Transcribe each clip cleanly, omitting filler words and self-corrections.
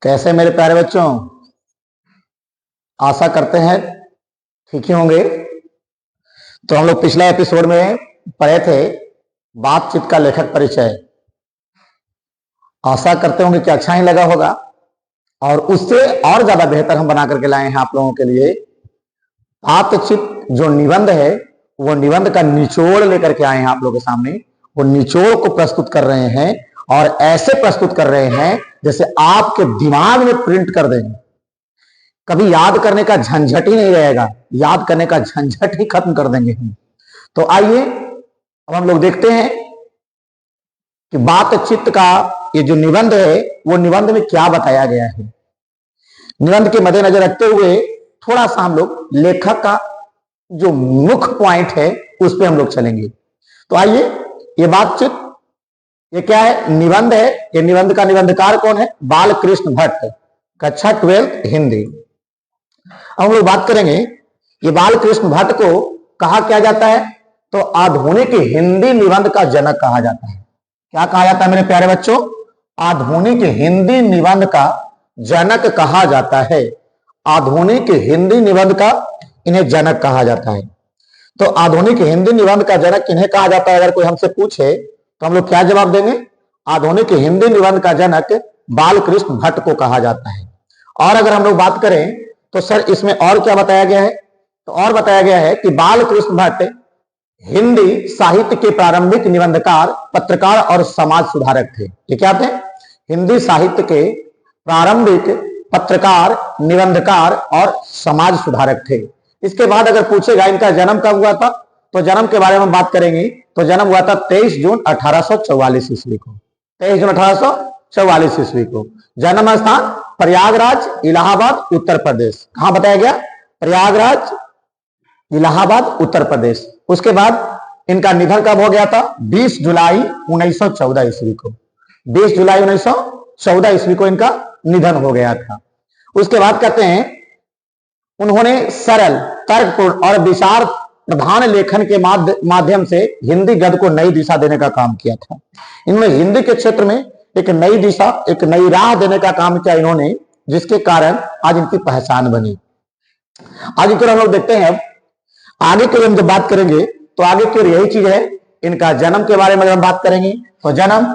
कैसे मेरे प्यारे बच्चों, आशा करते हैं ठीक ही होंगे। तो हम लोग पिछला एपिसोड में पढ़े थे बातचीत का लेखक परिचय। आशा करते होंगे कि अच्छा ही लगा होगा और उससे और ज्यादा बेहतर हम बना करके लाए हैं आप लोगों के लिए। बातचीत जो निबंध है वो निबंध का निचोड़ लेकर के आए हैं आप लोगों के सामने। वो निचोड़ को प्रस्तुत कर रहे हैं और ऐसे प्रस्तुत कर रहे हैं जैसे आपके दिमाग में प्रिंट कर देंगे। कभी याद करने का झंझट ही नहीं रहेगा, याद करने का झंझट ही खत्म कर देंगे हम। तो आइए अब हम लोग देखते हैं कि बातचीत का ये जो निबंध है वो निबंध में क्या बताया गया है। निबंध के मद्देनजर रखते हुए थोड़ा सा हम लोग लेखक का जो मुख्य पॉइंट है उस पर हम लोग चलेंगे। तो आइए, ये बातचीत ये क्या है, निबंध है। ये निबंध का निबंधकार कौन है? बालकृष्ण भट्ट, कक्षा 12 हिंदी। हम लोग बात करेंगे ये बालकृष्ण भट्ट को कहा क्या जाता है, तो आधुनिक हिंदी निबंध का जनक कहा जाता है। क्या कहा जाता है मेरे प्यारे बच्चों? आधुनिक हिंदी निबंध का जनक कहा जाता है। आधुनिक हिंदी निबंध का इन्हें जनक कहा जाता है। तो आधुनिक हिंदी निबंध का जनक इन्हें कहा जाता है। अगर कोई हमसे पूछे तो हम लोग क्या जवाब देंगे? आधुनिक हिंदी निबंध का जनक बालकृष्ण भट्ट को कहा जाता है। और अगर हम लोग बात करें तो सर इसमें और क्या बताया गया है, तो और बताया गया है कि बालकृष्ण भट्ट हिंदी साहित्य के प्रारंभिक निबंधकार, पत्रकार और समाज सुधारक थे। ये क्या थे? हिंदी साहित्य के प्रारंभिक पत्रकार, निबंधकार और समाज सुधारक थे। इसके बाद अगर पूछेगा इनका जन्म कब हुआ था, तो जन्म के बारे में बात करेंगे तो जन्म हुआ था 23 जून 1844 ईस्वी को। 23 जून 1844 ईस्वी को। जन्म स्थान प्रयागराज, इलाहाबाद, उत्तर प्रदेश। कहां बताया गया? प्रयागराज, इलाहाबाद, उत्तर प्रदेश। उसके बाद इनका निधन कब हो गया था? 20 जुलाई 1914 ईस्वी को। 20 जुलाई 1914 ईस्वी को इनका निधन हो गया था। उसके बाद कहते हैं उन्होंने सरल, तर्कपूर्ण और विचार प्रधान लेखन के माध्यम से हिंदी गद्य को नई दिशा देने का काम किया था। इन्होंने हिंदी के क्षेत्र में एक नई दिशा, एक नई राह देने का काम किया इन्होंने, जिसके कारण आज इनकी पहचान बनी। आगे की हम लोग देखते हैं। आगे की हम जब बात करेंगे तो आगे की यही चीज है, इनका जन्म के बारे में हम बात करेंगे तो जन्म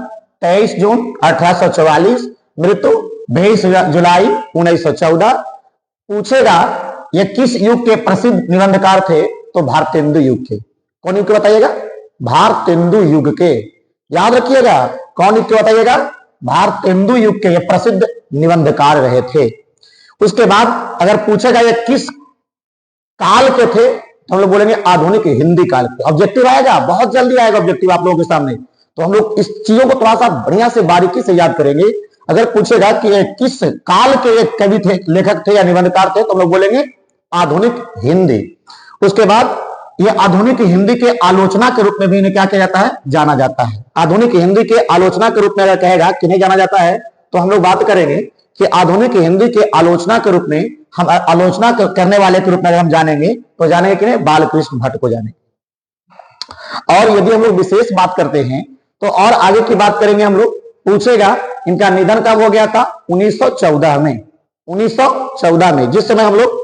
23 जून 1844, मृत्यु 20 जुलाई 1914। पूछेगा ये किस युग के प्रसिद्ध निबंधकार थे, तो भारतेंदु युग के। कौन युग के बताइएगा? भारतेंदु युग के। याद रखिएगा, कौन युग के बताइएगा? भारतेंदु युग के ये प्रसिद्ध निबंधकार रहे थे। उसके बाद अगर पूछेगा ये किस काल के थे, तो हम लोग बोलेंगे आधुनिक हिंदी काल के। ऑब्जेक्टिव आएगा, बहुत जल्दी आएगा ऑब्जेक्टिव आप लोगों के सामने। तो हम लोग इस चीजों को थोड़ा सा बढ़िया से बारीकी से याद करेंगे। अगर पूछेगा कि ये किस काल के एक कवि थे, लेखक थे या निबंधकार थे, तो हम लोग बोलेंगे आधुनिक हिंदी। उसके बाद ये आधुनिक हिंदी के आलोचना के रूप में भी इन्हें क्या किया जाता है? जाना जाता है। आधुनिक हिंदी के आलोचना के रूप में अगर कहेगा किन्हें जाना जाता है, तो हम लोग बात करेंगे कि आधुनिक हिंदी के आलोचना के रूप में, हम आलोचना करने वाले के रूप में अगर हम जानेंगे तो जानेंगे किन्हें? बालकृष्ण भट्ट को जानेंगे। और यदि हम लोग विशेष बात करते हैं तो और आगे की बात करेंगे हम लोग। पूछेगा इनका निधन कब हो गया था? 1914 में। 1914 में, जिस समय हम लोग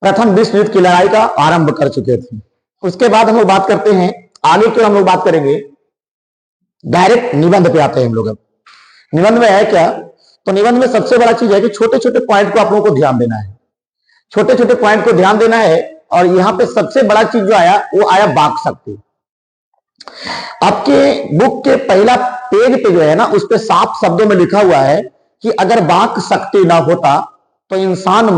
प्रथम विश्व युद्ध की लड़ाई का आरंभ कर चुके थे। उसके बाद हम लोग बात करते हैं आगे की, हम लोग बात करेंगे डायरेक्ट निबंध पे आते हैं हम लोग। अब निबंध में है क्या, तो निबंध में सबसे बड़ा चीज है कि छोटे छोटे पॉइंट को आप लोगों को ध्यान देना है। छोटे छोटे पॉइंट को ध्यान देना है। और यहां पे सबसे बड़ा चीज जो आया वो आया वाक शक्ति। आपके बुक के पहला पेज पे जो है ना, उस पे साफ शब्दों में लिखा हुआ है कि अगर वाक शक्ति ना होता तो इंसान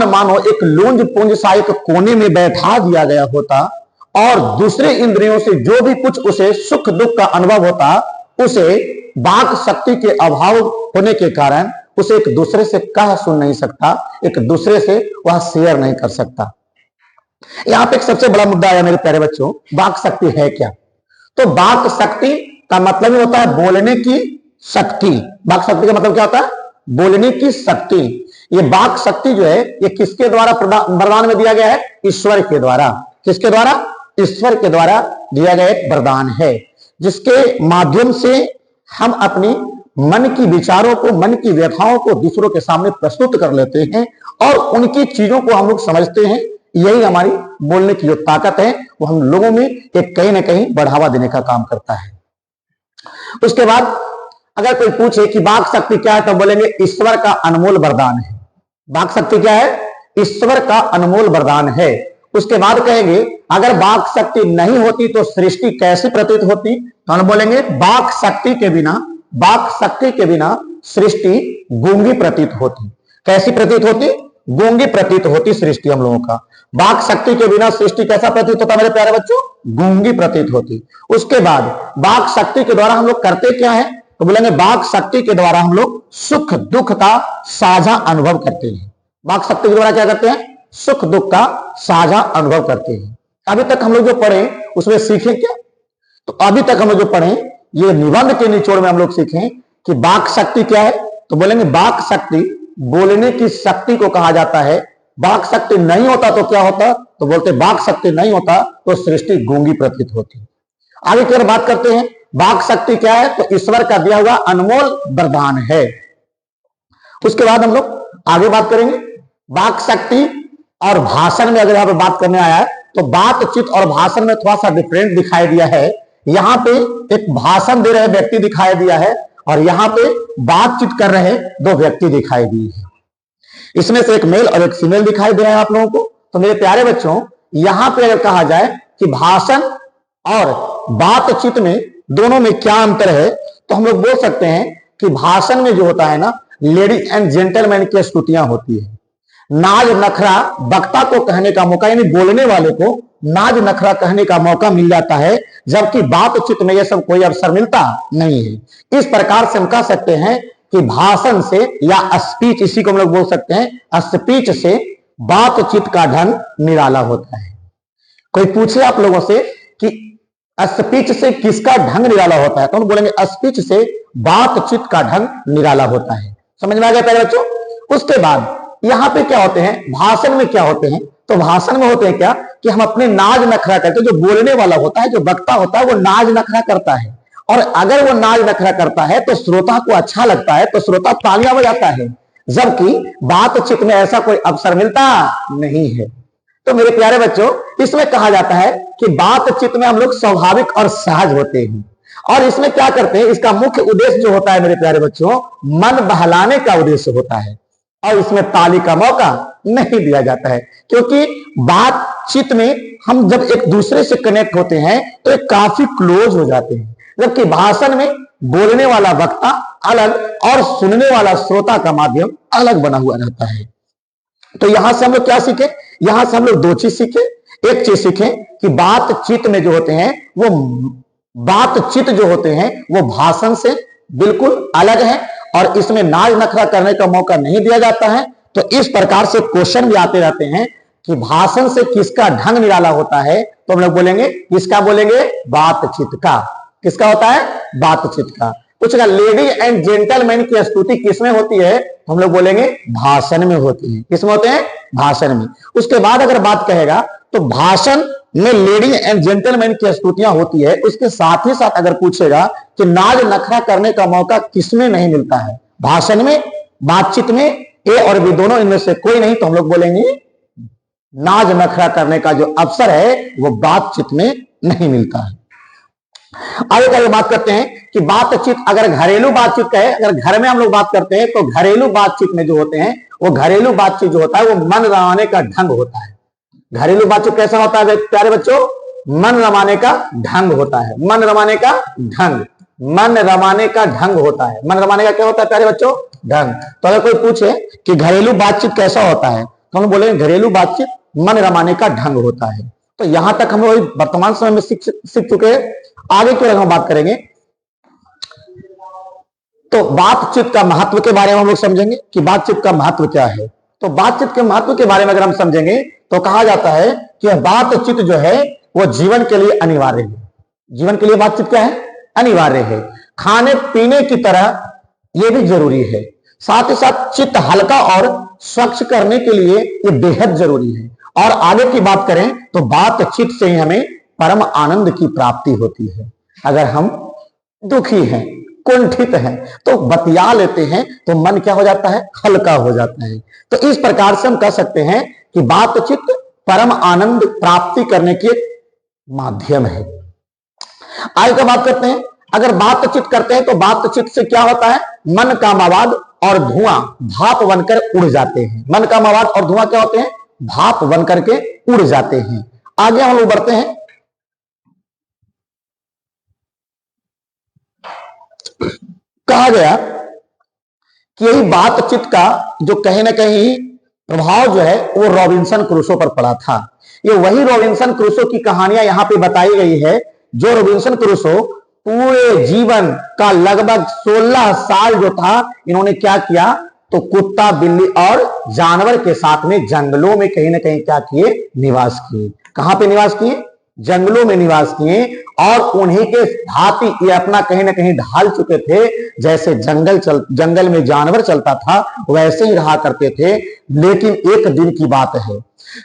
मानो एक लूंज पुंज सा एक कोने में बैठा दिया गया होता और दूसरे इंद्रियों से जो भी कुछ उसे सुख दुख का अनुभव होता, उसे वाक शक्ति के अभाव होने के कारण उसे एक दूसरे से कह सुन नहीं सकता, एक दूसरे से वह शेयर नहीं कर सकता। यहां पे एक सबसे बड़ा मुद्दा है मेरे प्यारे बच्चों, वाक शक्ति है क्या? तो वाक शक्ति का मतलब ही होता है बोलने की शक्ति। वाक शक्ति का मतलब क्या होता है? बोलने की शक्ति। ये वाक शक्ति जो है ये किसके द्वारा वरदान में दिया गया है? ईश्वर के द्वारा। किसके द्वारा? ईश्वर के द्वारा दिया गया एक वरदान है, जिसके माध्यम से हम अपनी मन की विचारों को, मन की व्यथाओं को दूसरों के सामने प्रस्तुत कर लेते हैं और उनकी चीजों को हम लोग समझते हैं। यही हमारी बोलने की जो ताकत है वो हम लोगों में एक कहीं ना कहीं बढ़ावा देने का काम करता है। उसके बाद अगर कोई पूछे कि वाक शक्ति क्या है, तो बोलेंगे ईश्वर का अनमोल वरदान है। वाक शक्ति क्या है? ईश्वर का अनमोल वरदान है। उसके बाद कहेंगे अगर वाक शक्ति नहीं होती तो सृष्टि कैसी प्रतीत होती, तो हम बोलेंगे वाक शक्ति के बिना सृष्टि गूंगी प्रतीत होती। कैसी प्रतीत होती? गूंगी प्रतीत होती सृष्टि हम लोगों का। वाक शक्ति के बिना सृष्टि कैसा प्रतीत होता मेरे प्यारे बच्चों? गूंगी प्रतीत होती। उसके बाद वाक शक्ति के द्वारा हम लोग करते क्या है, तो बोलेंगे वाक शक्ति के द्वारा हम लोग सुख दुख का साझा अनुभव करते हैं। वाक शक्ति के द्वारा क्या करते हैं? सुख दुख का साझा अनुभव करते हैं। अभी तक हम लोग जो पढ़े उसमें सीखे क्या? तो अभी तक हम लोग जो पढ़े ये निबंध के निचोड़ में हम लोग सीखें कि वाक शक्ति क्या है, तो बोलेंगे वाक शक्ति बोलने की शक्ति को कहा जाता है। वाक शक्ति नहीं होता तो क्या होता, तो बोलते वाक शक्ति नहीं होता तो सृष्टि गूंगी प्रतीत होती। आगे की बात करते हैं वाक शक्ति क्या है, तो ईश्वर का दिया हुआ अनमोल वरदान है। उसके बाद हम लोग आगे बात करेंगे वाक शक्ति और भाषण में। अगर यहां पे बात करने आया है तो बातचीत और भाषण में थोड़ा सा डिफरेंट दिखाई दिया है। यहां पे एक भाषण दे रहे व्यक्ति दिखाई दिया है और यहां पे बातचीत कर रहे दो व्यक्ति दिखाई दिए हैं। इसमें से एक मेल और एक फीमेल दिखाई दे रहा है आप लोगों को। तो मेरे प्यारे बच्चों यहां पे अगर कहा जाए कि भाषण और बातचीत में दोनों में क्या अंतर है, तो हम लोग बोल सकते हैं कि भाषण में जो होता है ना, लेडी एंड जेंटलमैन की स्तुतियां होती है। नाज नखरा वक्ता को कहने का मौका, यानी बोलने वाले को नाज नखरा कहने का मौका मिल जाता है, जबकि बातचीत में यह सब कोई अवसर मिलता नहीं है। इस प्रकार से हम कह सकते हैं कि भाषण से या स्पीच, इसी को हम लोग बोल सकते हैं स्पीच से बातचीत का ढंग निराला होता है। कोई पूछे आप लोगों से कि स्पीच से किसका ढंग निराला होता है, तो हम बोलेंगे स्पीच से बातचीत का ढंग निराला होता है। समझ में आ गया पहले बच्चों? उसके बाद यहां पे क्या होते हैं, भाषण में क्या होते हैं, तो भाषण में होते हैं क्या कि हम अपने नाज नखरा करते हैं। जो बोलने वाला होता है, जो वक्ता होता है, वो नाज नखरा करता है और अगर वो नाज नखरा करता है तो श्रोता को अच्छा लगता है, तो श्रोता तालियां बजाता है। जबकि बातचीत में ऐसा कोई अवसर मिलता नहीं है। तो मेरे प्यारे बच्चों इसमें कहा जाता है कि बातचीत में हम लोग स्वाभाविक और सहज होते हैं और इसमें क्या करते हैं, इसका मुख्य उद्देश्य जो होता है मेरे प्यारे बच्चों, मन बहलाने का उद्देश्य होता है और इसमें ताली का मौका नहीं दिया जाता है। क्योंकि बातचीत में हम जब एक दूसरे से कनेक्ट होते हैं तो एक काफी क्लोज हो जाते हैं, जबकि भाषण में बोलने वाला वक्ता अलग और सुनने वाला श्रोता का माध्यम अलग बना हुआ रहता है। तो यहां से हम लोग क्या सीखे, यहां से हम लोग दो चीज सीखे। एक चीज सीखे कि बातचीत में जो होते हैं वो बातचीत जो होते हैं वो भाषण से बिल्कुल अलग है और इसमें नाज नखरा करने का मौका नहीं दिया जाता है। तो इस प्रकार से क्वेश्चन भी आते रहते हैं कि भाषण से किसका ढंग निराला होता है, तो हम लोग बोलेंगे किसका, बोलेंगे बातचीत का। किसका होता है? बातचीत का। पूछेगा लेडी एंड जेंटलमैन की स्तुति किसमें होती है, तो हम लोग बोलेंगे भाषण में होती है। किसमें होते हैं? भाषण में। उसके बाद अगर बात कहेगा तो भाषण में लेडी एंड जेंटलमैन की स्तुतियां होती है। उसके साथ ही साथ अगर पूछेगा कि नाज नखरा करने का मौका किसमें नहीं मिलता है, भाषण में, बातचीत में, ए और बी दोनों इनमें से कोई नहीं, तो हम लोग बोलेंगे नाज नखरा करने का जो अवसर है वो बातचीत में नहीं मिलता है। आगे का बात करते हैं कि बातचीत अगर घरेलू बातचीत का है, अगर घर में हम लोग बात करते हैं तो घरेलू बातचीत में जो होते हैं वो घरेलू बातचीत जो होता है वो मन रमाने का ढंग होता है। घरेलू बातचीत कैसा होता है प्यारे बच्चों? मन रमाने का ढंग होता है। मन रमाने का ढंग, मन रमाने का ढंग होता है। मन रमाने का क्या होता है प्यारे बच्चों? ढंग। तो अगर कोई पूछे कि घरेलू बातचीत कैसा होता है, तो हम बोलेंगे घरेलू बातचीत मन रमाने का ढंग होता है। तो यहां तक हम लोग वर्तमान समय में सीख चुके हैं। आगे की हम बात करेंगे तो बातचीत का महत्व के बारे में हम लोग समझेंगे कि बातचीत का महत्व क्या है। तो बातचीत के महत्व के बारे में अगर हम समझेंगे तो कहा जाता है कि बातचीत जो है वो जीवन के लिए अनिवार्य है। जीवन के लिए बातचीत क्या है? अनिवार्य है। खाने पीने की तरह यह भी जरूरी है। साथ ही साथ चित्त हल्का और स्वच्छ करने के लिए यह बेहद जरूरी है। और आगे की बात करें तो बातचीत से ही हमें परम आनंद की प्राप्ति होती है। अगर हम दुखी हैं, कुंठित है, तो बतिया लेते हैं तो मन क्या हो जाता है, हल्का हो जाता है। तो इस प्रकार से हम कह सकते हैं कि बातचीत परम आनंद प्राप्ति करने की एक माध्यम है। आगे का बात करते हैं, अगर बातचीत करते हैं तो बातचीत से क्या होता है, मन का मवाद और धुआं भाप बनकर उड़ जाते हैं। मन का मवाद और धुआं क्या होते हैं, भाप बनकर के उड़ जाते हैं। आगे हम लोग बढ़ते हैं, कहा गया कि यही बातचीत का जो कहीं ना कहीं प्रभाव जो है वो रॉबिन्सन क्रूसो पर पड़ा था। ये वही रॉबिन्सन क्रूसो की कहानियां यहां पे बताई गई है, जो रॉबिन्सन क्रूसो पूरे जीवन का लगभग 16 साल जो था, इन्होंने क्या किया, तो कुत्ता बिल्ली और जानवर के साथ में जंगलों में कहीं ना कहीं क्या किए, निवास किए। कहां पे निवास किए, जंगलों में निवास किए। और उन्हीं के भांति ये अपना कहीं ना कहीं ढाल चुके थे, जैसे जंगल में जानवर चलता था वैसे ही रहा करते थे। लेकिन एक दिन की बात है,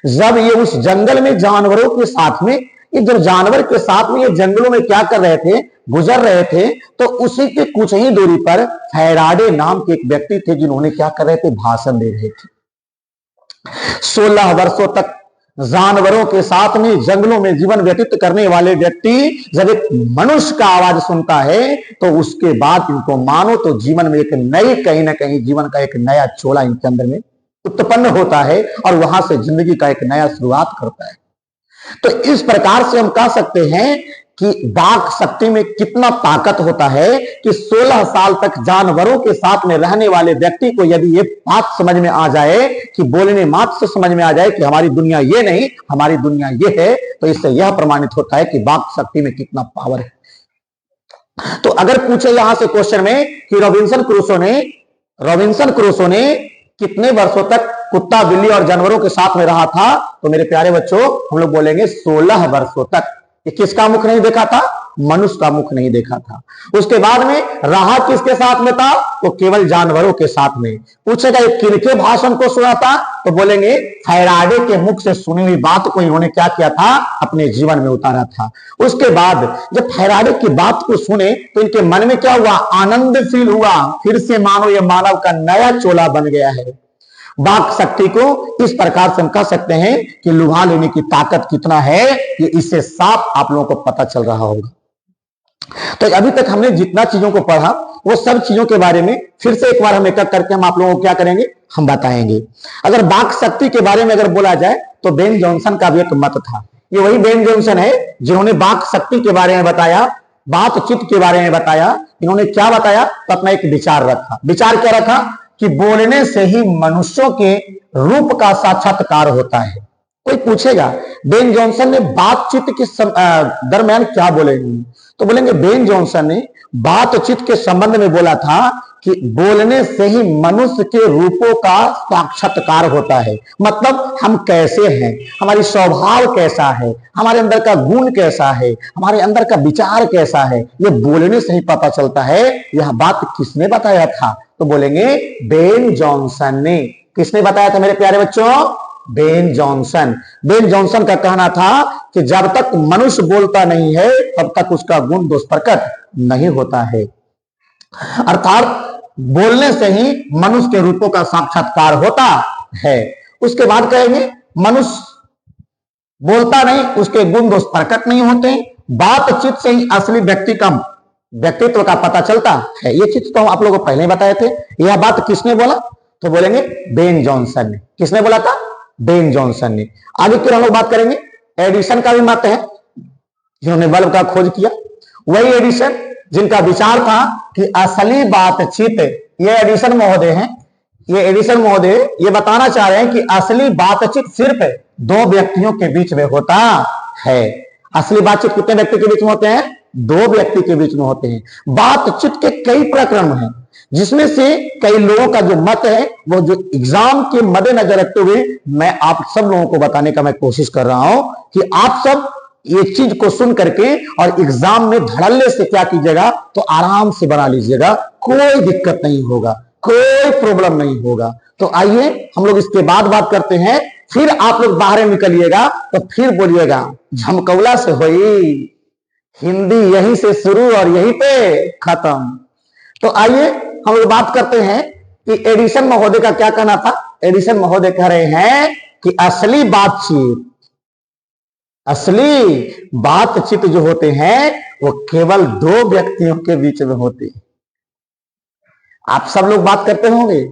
जब ये उस जंगल में जानवरों के साथ में, ये जब जानवर के साथ में ये जंगलों में क्या कर रहे थे, गुजर रहे थे, तो उसी के कुछ ही दूरी पर फैराडे नाम के एक व्यक्ति थे, जिन्होंने क्या कर रहे थे, भाषण दे रहे थे। 16 वर्षों तक जानवरों के साथ में जंगलों में जीवन व्यतीत करने वाले व्यक्ति जब एक मनुष्य का आवाज सुनता है, तो उसके बाद इनको मानो तो जीवन में एक नई, कहीं ना कहीं जीवन का एक नया चोला इनके अंदर में उत्पन्न होता है और वहां से जिंदगी का एक नया शुरुआत करता है। तो इस प्रकार से हम कह सकते हैं कि वाक शक्ति में कितना ताकत होता है कि 16 साल तक जानवरों के साथ में रहने वाले व्यक्ति को यदि ये बात समझ में आ जाए, कि बोलने मात्र से समझ में आ जाए कि हमारी दुनिया ये नहीं, हमारी दुनिया ये है, तो इससे यह प्रमाणित होता है कि वाक शक्ति में कितना पावर है। तो अगर पूछे यहां से क्वेश्चन में कि रॉबिन्सन क्रूसो ने कितने वर्षों तक कुत्ता बिल्ली और जानवरों के साथ में रहा था, तो मेरे प्यारे बच्चों हम लोग बोलेंगे 16 वर्षों तक। ये किसका मुख नहीं देखा था, मनुष्य का मुख नहीं देखा था। उसके बाद में रहा किसके साथ में था, तो केवल जानवरों के साथ में। पूछेगा ये किनके भाषण को सुना था, तो बोलेंगे फैराडे के मुख से सुनी हुई बात को इन्होंने क्या किया था, अपने जीवन में उतारा था। उसके बाद जब फैराडे की बात को सुने तो इनके मन में क्या हुआ, आनंद फील हुआ, फिर से मानो ये मानव का नया चोला बन गया है। वाक शक्ति को इस प्रकार से हम कह सकते हैं कि लुभा लेने की ताकत कितना है, ये इससे साफ आप लोगों को पता चल रहा होगा। तो अभी तक हमने जितना चीजों को पढ़ा, वो सब चीजों के बारे में फिर से एक बार हम एक एक करके हम आप लोगों को क्या करेंगे, हम बताएंगे। अगर वाक शक्ति के बारे में अगर बोला जाए तो बेन जॉनसन का भी एक मत था। ये वही बेन जॉनसन है जिन्होंने वाक शक्ति के बारे में बताया, बातचीत के बारे में बताया। इन्होंने क्या बताया, तो अपना एक विचार रखा। विचार क्या रखा कि बोलने से ही मनुष्यों के रूप का साक्षात्कार होता है। कोई पूछेगा बेन जॉनसन ने बातचीत के दरमियान क्या बोले, तो बोलेंगे बेन जॉनसन ने बातचीत के संबंध में बोला था कि बोलने से ही मनुष्य के रूपों का साक्षात्कार होता है। मतलब हम कैसे हैं, हमारी स्वभाव कैसा है, हमारे अंदर का गुण कैसा है, हमारे अंदर का विचार कैसा है, ये बोलने से ही पता चलता है। यह बात किसने बताया था, तो बोलेंगे बेन जॉनसन ने। किसने बताया था मेरे प्यारे बच्चों, बेन जॉनसन। बेन जॉनसन का कहना था कि जब तक मनुष्य बोलता नहीं है तब तक उसका गुण दोष प्रकट नहीं होता है। अर्थात बोलने से ही मनुष्य के रूपों का साक्षात्कार होता है। उसके बाद कहेंगे मनुष्य बोलता नहीं, उसके गुण दोष प्रकट नहीं होते। बातचीत से ही असली व्यक्तित्व का पता चलता है। ये चीज तो हम आप लोगों को पहले बताए थे। यह बात किसने बोला, तो बोलेंगे बेन जॉनसन ने। किसने बोला था, बेन जॉनसन ने। आगे फिर हम लोग बात करेंगे एडिसन का भी मत है, जिन्होंने बल्ब का खोज किया। वही एडिसन जिनका विचार था कि असली बातचीत, ये एडिसन महोदय हैं, ये एडिसन महोदय ये बताना चाह रहे हैं कि असली बातचीत सिर्फ 2 व्यक्तियों के बीच में होता है। असली बातचीत कितने व्यक्ति के बीच में होते हैं, 2 व्यक्ति के बीच में होते हैं। बातचीत के कई प्रकरण हैं, जिसमें से कई लोगों का जो मत है, वो जो एग्जाम के मद्देनजर रखते हुए मैं आप सब लोगों को बताने का मैं कोशिश कर रहा हूं कि आप सब ये चीज को सुन करके और एग्जाम में धड़ल्ले से क्या कीजिएगा, तो आराम से बना लीजिएगा, कोई दिक्कत नहीं होगा, कोई प्रॉब्लम नहीं होगा। तो आइए हम लोग इसके बाद बात करते हैं। फिर आप लोग बाहर निकलिएगा तो फिर बोलिएगा झमकौला से होई, हिंदी यहीं से शुरू और यहीं पे खत्म। तो आइए हम लोग बात करते हैं कि एडिसन महोदय का क्या कहना था। एडिसन महोदय कह रहे हैं कि असली बातचीत जो होते हैं वो केवल दो व्यक्तियों के बीच में होती है। आप सब लोग बात करते होंगे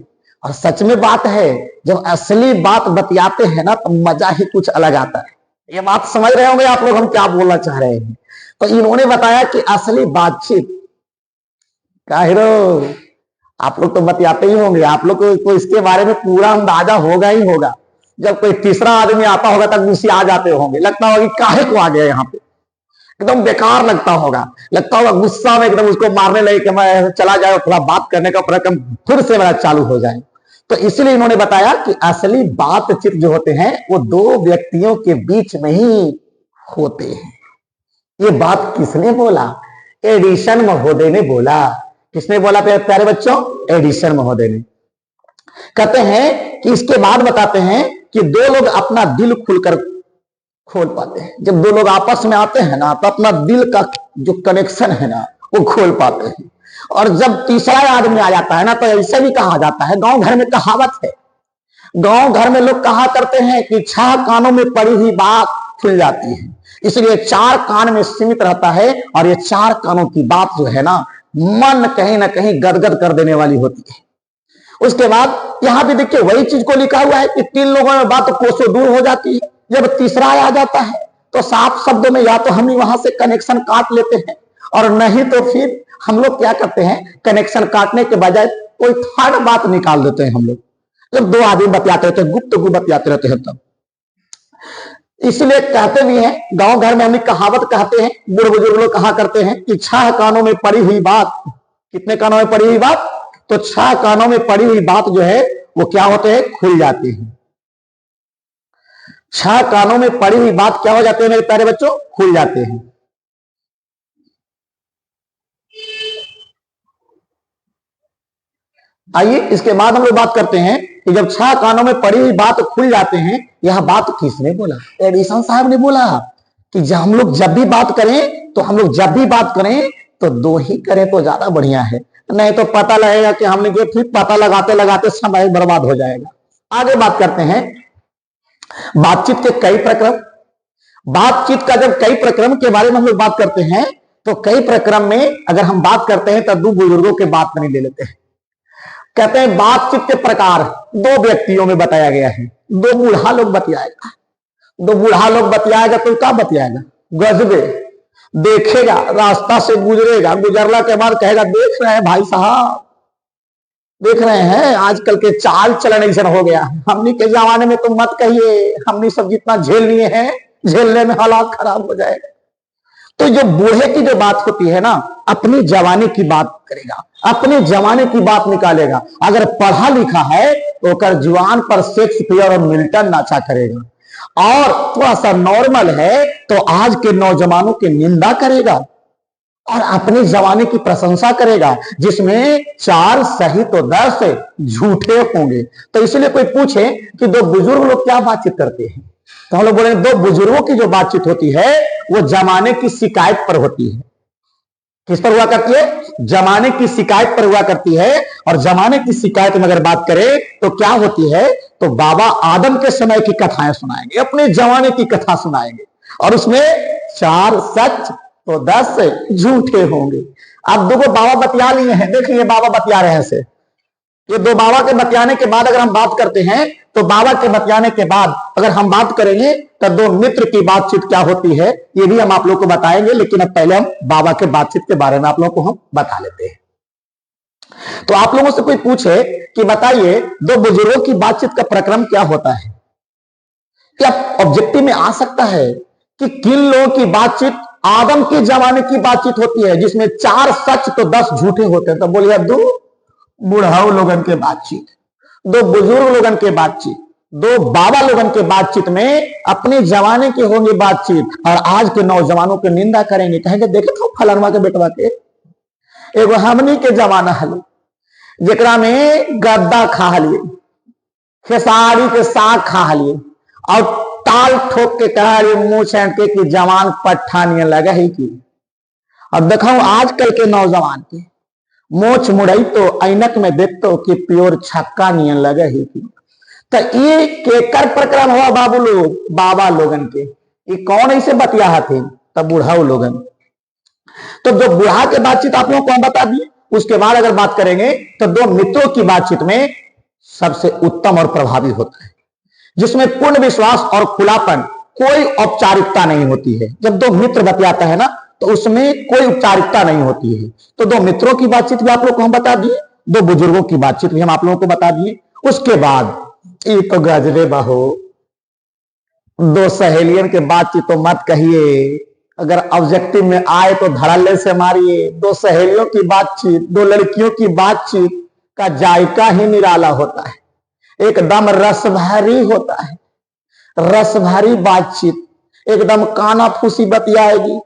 और सच में बात है, जब असली बात बतियाते हैं ना तो मजा ही कुछ अलग आता है। ये बात समझ रहे होंगे आप लोग हम क्या बोलना चाह रहे हैं। तो इन्होंने बताया कि असली बातचीत काहिरो आप लोग तो बतियाते ही होंगे, आप लोग को इसके बारे में पूरा अंदाजा होगा ही होगा। जब कोई तीसरा आदमी आता होगा तब गुस्से आ जाते होंगे, लगता होगा कि काहे को आ गया यहाँ पे, एकदम बेकार लगता होगा गुस्सा में एकदम उसको मारने लगे कि मैं चला जाए, थोड़ा बात करने का प्रक्रम फिर से मेरा चालू हो जाए। तो इसलिए इन्होंने बताया कि असली बातचीत जो होते हैं वो दो व्यक्तियों के बीच में ही होते हैं। ये बात किसने बोला? एडिसन महोदय ने बोला। किसने बोला प्यारे बच्चों? एडिसन महोदय ने। कहते हैं कि इसके बाद बताते हैं कि दो लोग अपना दिल खुलकर खोल पाते हैं। जब दो लोग आपस में आते हैं ना तो अपना दिल का जो कनेक्शन है ना वो खोल पाते हैं। और जब तीसरा आदमी आ जाता है ना तो ऐसे भी कहा जाता है, गांव घर में कहावत है, गांव घर में लोग कहा करते हैं कि 6 कानों में पड़ी हुई बात खुल जाती है। इसलिए 4 कान में सीमित रहता है और ये 4 कानों की बात जो है ना मन कहीं ना कहीं गदगद कर देने वाली होती है। उसके बाद यहां भी देखिए वही चीज को लिखा हुआ है कि 3 लोगों में बात कोसों दूर हो जाती है। जब तीसरा आ जाता है तो साफ शब्दों में या तो हम वहां से कनेक्शन काट लेते हैं और नहीं तो फिर हम लोग क्या करते हैं, कनेक्शन काटने के बजाय कोई थर्ड बात निकाल देते हैं। हम लोग जब 2 आदमी बतियाते रहते हैं, गुप्त बतियाते रहते हैं, तब इसलिए कहते भी हैं, गांव घर में हम कहावत कहते हैं, बूढ़े बुजुर्ग लोग कहा करते हैं कि 6 कानों में पड़ी हुई बात, कितने कानों में पड़ी हुई बात? तो 6 कानों में पड़ी हुई बात जो है वो क्या होते हैं? खुल जाती है। 6 कानों में पड़ी हुई बात क्या हो जाते हैं मेरे प्यारे बच्चों? खुल जाते हैं। आइए इसके बाद हम लोग बात करते हैं कि जब 6 कानों में पड़ी हुई बात खुल जाते हैं, यह बात किसने बोला? एडिसन साहब ने बोला कि जब हम लोग जब भी बात करें तो 2 ही करें तो ज्यादा बढ़िया है, नहीं तो पता लगेगा कि हमने फिर पता लगाते लगाते समय बर्बाद हो जाएगा। आगे बात करते हैं बातचीत के कई प्रक्रम। बातचीत का जब कई प्रक्रम के बारे में हम लोग बात करते हैं तो कई प्रक्रम में अगर हम बात करते हैं तो 2 बुजुर्गों के बात नहीं ले लेते हैं। कहते हैं बातचीत के प्रकार 2 व्यक्तियों में बताया गया है। 2 बूढ़ा लोग बतियाएगा, 2 बूढ़ा लोग बतियाएगा तो क्या बतियाएगा? गजबे देखेगा, रास्ता से गुजरेगा, गुजरला के बाद कहेगा देख रहे हैं भाई साहब, देख रहे हैं आजकल के चाल चलन ऐसा हो गया, हमनी के जमाने में तो मत कहिए, हमनी सब जितना झेल लिए हैं झेलने में हालात खराब हो जाएगा। तो जो बूढ़े की जो बात होती है ना, अपनी जवानी की बात करेगा, अपने जमाने की बात निकालेगा। अगर पढ़ा लिखा है तो कर जुआन पर शेक्सपियर और मिल्टन नाचा करेगा, और थोड़ा सा नॉर्मल है तो आज के नौजवानों की निंदा करेगा और अपने जमाने की प्रशंसा करेगा, जिसमें 4 सही तो 10 झूठे होंगे। तो इसलिए कोई पूछे कि 2 बुजुर्ग लोग क्या बातचीत करते हैं, तो हम लोग बोलेंगे 2 बुजुर्गों की जो बातचीत होती है वो जमाने की शिकायत पर होती है। किस पर हुआ करती है? जमाने की शिकायत पर हुआ करती है। और जमाने की शिकायत में अगर बात करें तो क्या होती है, तो बाबा आदम के समय की कथाएं सुनाएंगे, अपने जमाने की कथा सुनाएंगे, और उसमें 4 सच तो 10 झूठे होंगे। अब 2 बाबा बतिया लिए हैं, देखिए बाबा बतिया रहे हैं से, ये 2 बाबा के बतियाने के बाद अगर हम बात करते हैं तो बाबा के बतियाने के बाद अगर हम बात करेंगे तो 2 मित्र की बातचीत क्या होती है ये भी हम आप लोग को बताएंगे। लेकिन अब पहले हम बाबा के बातचीत के बारे में आप लोगों को हम बता लेते हैं। तो आप लोगों से कोई पूछे कि बताइए 2 बुजुर्गों की बातचीत का प्रक्रम क्या होता है, क्या ऑब्जेक्टिव में आ सकता है कि किन लोगों की बातचीत आदम के जमाने की बातचीत होती है जिसमें 4 सच तो 10 झूठे होते हैं? तो बोलिए 2 बुढ़ाऊ लोगन के बातचीत, 2 बुजुर्ग लोगन के बातचीत, 2 बाबा लोगन के बातचीत में अपने जमाने की होंगी बातचीत, और आज के नौजवानों की निंदा करेंगे, कहेंगे देखे तो फलानवा के बेटवा के एगो हमनी के जमाना है जेकरा में गद्दा खा लिए, खेसारी के साग खा लिए और ताल ठोक के कहा मुंह छेंट के कि जवान पठानिया लगा ही की। और देखो आजकल के नौजवान के मोछ मुड़ई तो ऐनक में देख तो कि प्योर छक्का नियन लगे ही थी। तो ये केकर प्रकरण हुआ बाबू लोग, बाबा लोगन के। ये कौन ऐसे बतिया थे? तब बूढ़ा लोगन। तो जो बूढ़ा के बातचीत आप लोगों को हम बता दिए। उसके बाद अगर बात करेंगे तो दो मित्रों की बातचीत में सबसे उत्तम और प्रभावी होता है, जिसमें पूर्ण विश्वास और खुलापन, कोई औपचारिकता नहीं होती है। जब दो मित्र बतियाता है ना तो उसमें कोई औपचारिकता नहीं होती है। तो दो मित्रों की बातचीत भी आप लोग को हम बता दिए, दो बुजुर्गों की बातचीत भी हम आप लोगों को बता दिए। उसके बाद एक तो गजबे बहो, दो सहेलियन के बातचीत तो मत कहिए, अगर ऑब्जेक्टिव में आए तो धड़ल्ले से मारिए। दो सहेलियों की बातचीत, दो लड़कियों की बातचीत का जायका ही निराला होता है, एकदम रस भरी होता है। रस भरी बातचीत, एकदम काना फूसी बतियाएगी,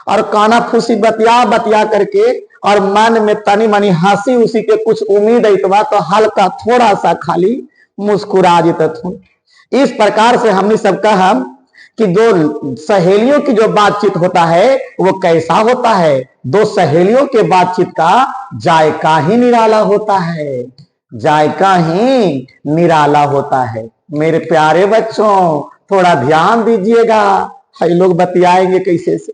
और काना फूसी बतिया बतिया करके और मन में तनी मनी हंसी उसी के कुछ उम्मीद इतवा तो हल्का थोड़ा सा खाली मुस्कुरा देते। इस प्रकार से हमने सबका हम कि दो सहेलियों की जो बातचीत होता है वो कैसा होता है? दो सहेलियों के बातचीत का जायका ही निराला होता है, जायका ही निराला होता है। मेरे प्यारे बच्चों थोड़ा ध्यान दीजिएगा, है लोग बतियाएंगे कैसे से।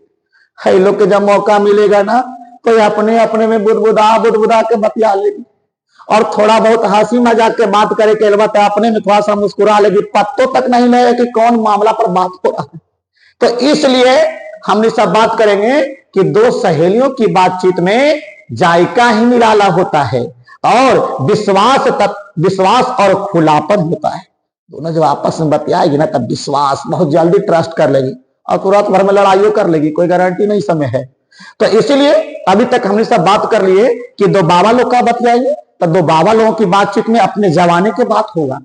है लोग के जब मौका मिलेगा ना तो अपने अपने में बुदबुदा के बतिया लेगी, और थोड़ा बहुत हंसी मजाक के बात करे के अलबत्त अपने में थोड़ा सा मुस्कुरा लेगी, पत्तों तक नहीं लगे कि कौन मामला पर बात हो रहा है। तो इसलिए हमने सब बात करेंगे कि दो सहेलियों की बातचीत में जायका ही निराला होता है, और विश्वास और खुलापन होता है। दोनों जब आपस में बतियाएगी ना तब विश्वास, बहुत जल्दी ट्रस्ट कर लेगी, और तुरंत भर में लड़ाइयों कर लेगी, कोई गारंटी नहीं समय है। तो इसीलिए अभी तक हमने सब बात कर लिए कि दो बाबा लोग का बतियाएंगे, तो दो बाबा लोगों की बातचीत में अपने जमाने के बात होगा,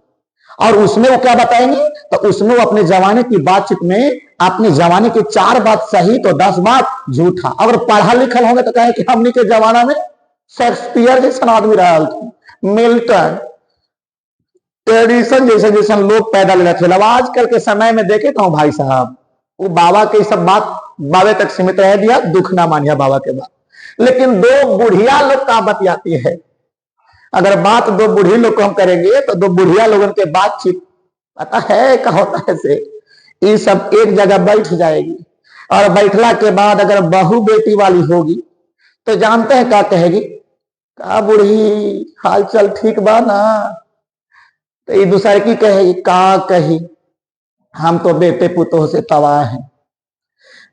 और उसमें वो क्या बताएंगे? तो उसमें वो अपने जमाने की बातचीत में अपने जमाने की 4 बात सही तो 10 बात झूठा। अगर पढ़ा लिखल होंगे तो कहे कि हमने के जमाना में शेक्सपियर जैसा आदमी रहा, मिल्टन, एडिसन जैसे जैसे लोग पैदा ले रहे थे। अब आजकल के समय में देखे तो भाई साहब वो बाबा के सब बात बाबे तक सीमित रह दिया, दुख ना मानिया बाबा के बात। लेकिन दो बुढ़िया लोग का बतियाती है। अगर बात दो बूढ़ी लोग को हम करेंगे तो दो बुढ़िया लोगों के बातचीत पता है क्या होता है से, ये सब एक जगह बैठ जाएगी, और बैठला के बाद अगर बहू बेटी वाली होगी तो जानते हैं क्या कहेगी? का बूढ़ी हाल चल ठीक बा ना? तो ये दूसरे की कहेगी का कही, हम तो बेटे पुतोह से तबाह हैं।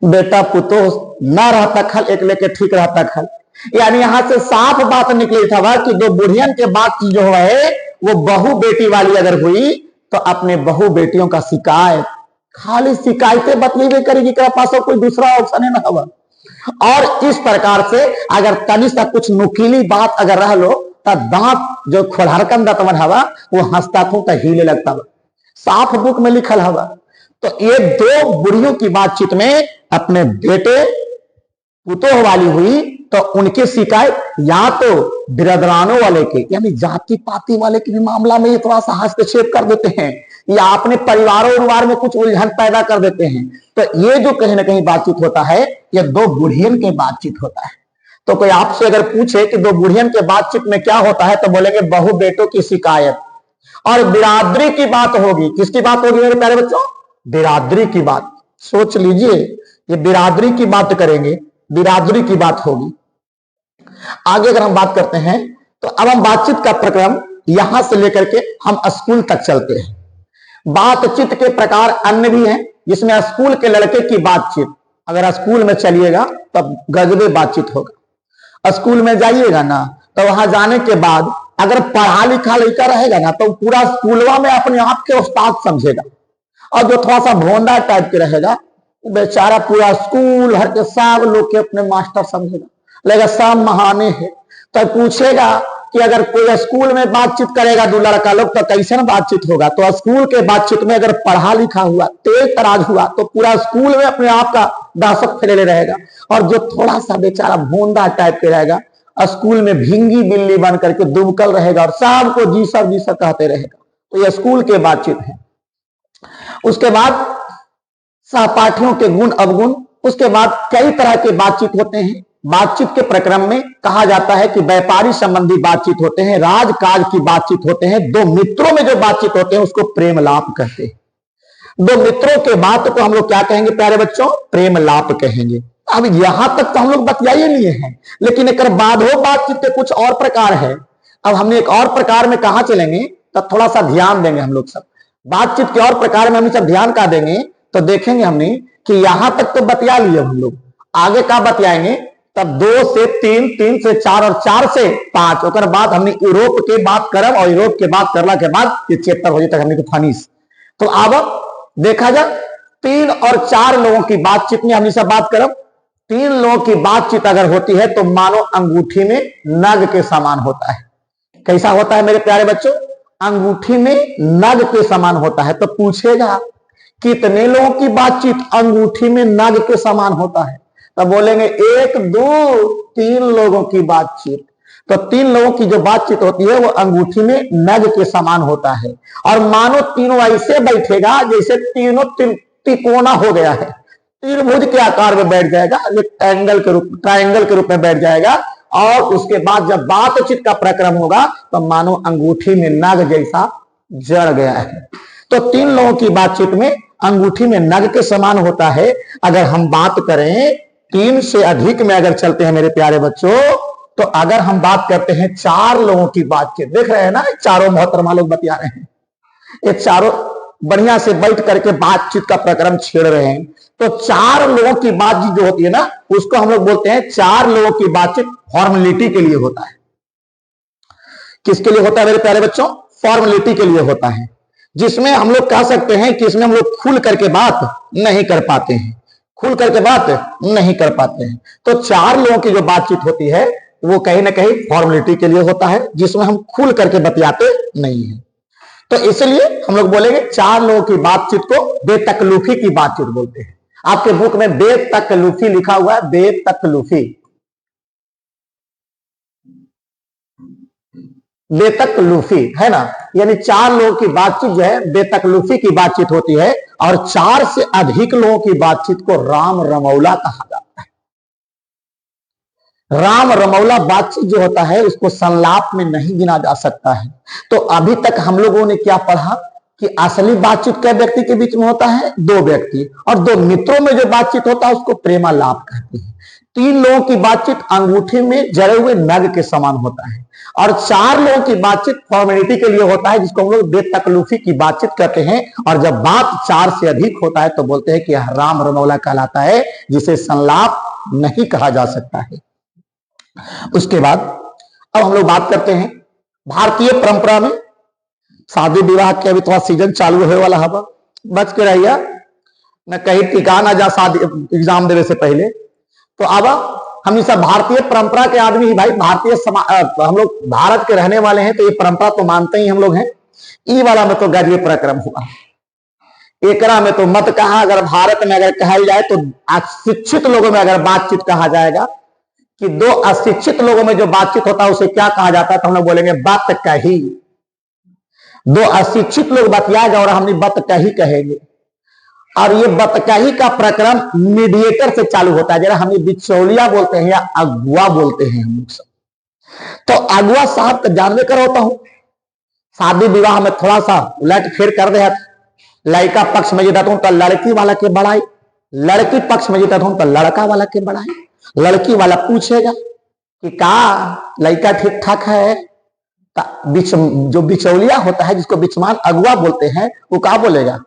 बेटा पुतोह ना रहता खल, एक लेके ठीक रहता खल। यानी यहां से साफ बात निकली था कि दो बुढ़ियन के बात जो है वो बहू बेटी वाली अगर हुई तो अपने बहू बेटियों का शिकायत, खाली शिकायतें बतलेबे करेगी, क्या पास कोई दूसरा ऑप्शन है ना हवा। और इस प्रकार से अगर तनी सा कुछ नुकीली बात अगर रह लो तो दांत जो खोलहरकन दतवन हवा वो हंसता थू तो हिले लगता हुआ, साफ बुक में लिखल हवा। तो ये दो बुढ़ियों की बातचीत में अपने बेटे पुतोह वाली हुई तो उनके शिकायत या तो बिरादरानों वाले के यानी जाति पाति वाले के भी मामला में ये थोड़ा सा हस्तक्षेप कर देते हैं, या अपने परिवारों में कुछ उलझन पैदा कर देते हैं। तो ये जो कहीं ना कहीं बातचीत होता है ये दो बुढ़ियन के बातचीत होता है। तो कोई आपसे अगर पूछे कि दो बुढ़ियन के बातचीत में क्या होता है तो बोलेंगे बहू बेटों की शिकायत, और बिरादरी की बात होगी। किसकी बात होगी मेरे प्यारे बच्चों? बिरादरी की बात। सोच लीजिए ये बिरादरी की बात करेंगे, बिरादरी की बात होगी। आगे अगर हम बात करते हैं तो अब हम बातचीत का प्रक्रम यहां से लेकर के हम स्कूल तक चलते हैं। बातचीत के प्रकार अन्य भी हैं, जिसमें स्कूल के लड़के की बातचीत, अगर स्कूल में चलिएगा तब गजबे बातचीत होगा। स्कूल में जाइएगा ना तो वहां जाने के बाद अगर पढ़ा लिखा लड़का रहेगा ना तो पूरा स्कूलवा में अपने आप के उस्ताद समझेगा, और जो थोड़ा सा भोंदा टाइप के रहेगा बेचारा पूरा स्कूल हर के सब लोग के अपने मास्टर समझेगा, लेकिन सब महाने है। तो पूछेगा कि अगर कोई स्कूल में बातचीत करेगा दो लड़का लोग तो कैसे बातचीत होगा? तो स्कूल के बातचीत में अगर पढ़ा लिखा हुआ, तेज तराज हुआ तो पूरा स्कूल में अपने आप का दहशत फैले रहेगा, और जो थोड़ा सा बेचारा भोंदा टाइप के रहेगा स्कूल में भींगी बिल्ली बन करके दुबकल रहेगा और सबको जी सर कहते रहेगा। तो ये स्कूल के बातचीत है। उसके बाद सहपाठियों के गुण अवगुण, उसके बाद कई तरह के बातचीत होते हैं बातचीत के प्रक्रम में कहा जाता है कि व्यापारी संबंधी बातचीत होते हैं, राजकाज की बातचीत होते हैं, दो मित्रों में जो बातचीत होते हैं उसको प्रेम लाप कहते हैं। दो मित्रों के बात को हम लोग क्या कहेंगे प्यारे बच्चों? प्रेम लाप कहेंगे। अब यहां तक तो हम लोग बतियाए लिए हैं, लेकिन एक बाद हो बातचीत के कुछ और प्रकार है। अब हमने एक और प्रकार में कहा चलेंगे तो थोड़ा सा ध्यान देंगे हम लोग सब। बातचीत के और प्रकार में हम सब ध्यान का देंगे तो देखेंगे हमने कि यहां तक तो बतिया लिए हम लोग, आगे का बतियाएंगे तब 2 से 3, 3 से 4 और 4 से 5 और बाद हमने यूरोप के बात करब और यूरोप के बात करला के बाद ये चैप्टर हो जाए हमने फानिश। तो अब देखा जाए 3 और 4 लोगों की बातचीत में हमने सब बात करब। 3 लोगों की बातचीत अगर होती है तो मानो अंगूठी में नग के समान होता है। कैसा होता है मेरे प्यारे बच्चों? अंगूठी में नग के समान होता है। तो पूछेगा कितने लोगों की बातचीत अंगूठी में नग के समान होता है? तब बोलेंगे 1, 2, 3 लोगों की बातचीत। तो 3 लोगों की जो बातचीत होती है वो अंगूठी में नग के समान होता है। और मानो तीनों ऐसे बैठेगा जैसे तीनों तिकोना हो गया है, त्रिभुज के आकार में बैठ जाएगा, ट्रायंगल के रूप में बैठ जाएगा। और उसके बाद जब बातचीत का प्रक्रम होगा तो मानो अंगूठी में नग जैसा जड़ गया है। तो 3 लोगों की बातचीत में अंगूठी में नग के समान होता है। अगर हम बात करें 3 से अधिक में अगर चलते हैं मेरे प्यारे बच्चों, तो अगर हम बात करते हैं 4 लोगों की बातचीत, देख रहे हैं ना चारों मोहतरमा लोग बतिया रहे हैं, ये चारों बढ़िया से बैठ करके बातचीत का प्रक्रम छेड़ रहे हैं। तो 4 लोगों की बातचीत जो होती है ना उसको हम लोग बोलते हैं 4 लोगों की बातचीत फॉर्मेलिटी के लिए होता है। किसके लिए होता है मेरे प्यारे बच्चों? फॉर्मेलिटी के लिए होता है, जिसमें हम लोग कह सकते हैं कि इसमें हम लोग खुल करके बात नहीं कर पाते हैं, खुल करके बात नहीं कर पाते हैं। तो 4 लोगों की जो बातचीत होती है वो कहीं ना कहीं फॉर्मेलिटी के लिए होता है, जिसमें हम खुल करके बतियाते नहीं है। तो इसलिए हम लोग बोलेंगे 4 लोगों की बातचीत को बेतकल्लुफी की बातचीत बोलते हैं। आपके बुक में बेतकल्लुफी लिखा हुआ है, बेतकल्लुफी, बेतकल्लुफी है ना, यानी 4 लोगों की बातचीत जो है बेतकल्लुफी की बातचीत होती है। और 4 से अधिक लोगों की बातचीत को राम रमौला कहा जाता है। राम रमौला बातचीत जो होता है उसको संलाप में नहीं गिना जा सकता है। तो अभी तक हम लोगों ने क्या पढ़ा कि असली बातचीत कै व्यक्ति के बीच में होता है? 2 व्यक्ति, और 2 मित्रों में जो बातचीत होता है उसको प्रेमालाप कहते हैं। 3 लोगों की बातचीत अंगूठी में जड़े हुए नग के समान होता है। और 4 लोगों की बातचीत फॉर्मेलिटी के लिए होता है, जिसको हम लोग बेतकल्लुफी की बातचीत कहते हैं। और जब बात 4 से अधिक होता है तो बोलते हैं कि यह राम रमौला कहलाता है, जिसे संलाप नहीं कहा जा सकता है। उसके बाद अब हम लोग बात करते हैं भारतीय परंपरा में शादी विवाह के अभी थोड़ा सीजन चालू होने वाला है, बच के रहिए न कहीं टिका ना जा शादी एग्जाम देने से पहले। तो अब हम सब भारतीय परंपरा के आदमी ही भाई, भारतीय हम लोग भारत के रहने वाले हैं, तो ये परंपरा तो मानते ही हम लोग हैं। ई वाला में तो गजबे पराक्रम हुआ, एकरा में तो मत कहा। अगर भारत में अगर कहा जाए तो अशिक्षित लोगों में अगर बातचीत कहा जाएगा कि 2 अशिक्षित लोगों में जो बातचीत होता है उसे क्या कहा जाता है? तो हम लोग बोलेंगे बात कही। 2 अशिक्षित लोग बतियाएगा और हमने बात कही कहेंगे। और ये बतकही का प्रक्रम मीडिएटर से चालू होता है, जरा हमें बिचौलिया बोलते हैं या अगुआ बोलते हैं हम लोग सब। तो अगुआ साहब तो जानवे कर होता हूं, शादी विवाह में थोड़ा सा उलट फेर कर दे, लड़का पक्ष में जीता हूं तो लड़की वाला के बढ़ाई, लड़की पक्ष में जीता हूं तो लड़का वाला के बढ़ाई। लड़की वाला पूछेगा कि का लड़का ठीक ठाक है, जो बिचौलिया होता है जिसको बिचमान अगुआ बोलते हैं वो क्या बोलेगा?